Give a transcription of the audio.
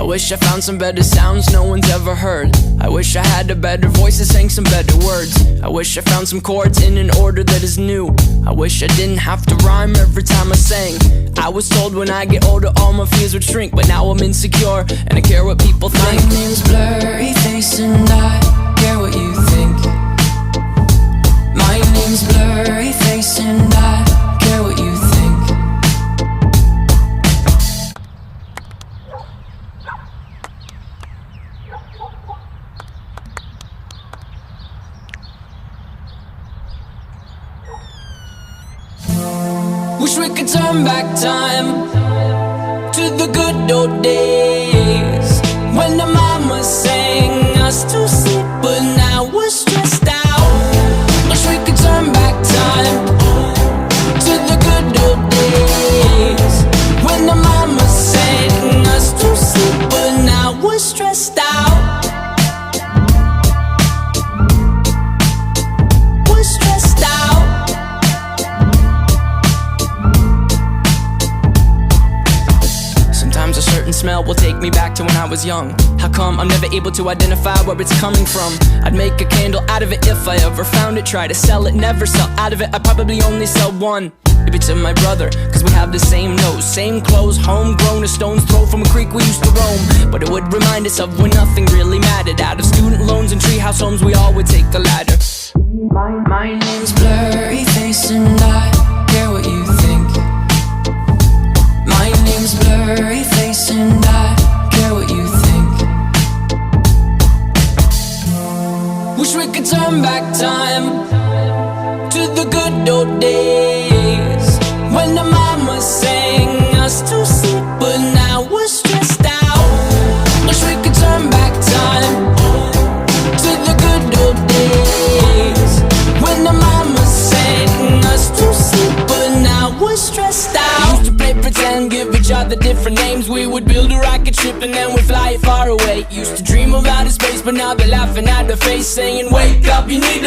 wish I found some better sounds no one's ever heard. I wish I had a better voice that sang some better words. I wish I found some chords in an order that is new. I wish I didn't have to rhyme every time I sang. I was told when I get older all my fears would shrink, but now I'm insecure and I care what people think. My name's Blurryface and I care what you think. My name's Blurryface and I care what you think. Wish we could turn back time to the good old days when the mama sang us to sleep, but now we're stressed out. Wish we could turn back time to the good old days when the mama sang us to sleep, but now we're stressed out. We're stressed out. Sometimes a certain smell will take me back to when I was young. How come I'm never able to identify where it's coming from? I'd make a candle out of it if I ever found it. Try to sell it, never sell out of it. I'd probably only sell one. Maybe to my brother, cause we have the same nose, same clothes, homegrown, a stone's throw from a creek we used to roam. But it would remind us of when nothing really mattered. Out of student loans and treehouse homes, we all would take the ladder. My name's Blurryface and I care what you think. My name's Blurryface and I care what you think. Wish we could turn back time to the good old days when the mama sang us to sleep, but now we're stressed out. Wish we could turn back time to the good old days when the mama sang us to sleep, but now we're stressed out. Used to play pretend, give each other different names. We would build a rocket ship and then we'd fly it far away. Used to dream of outer space, but now they're laughing at the face, saying wake up, you need to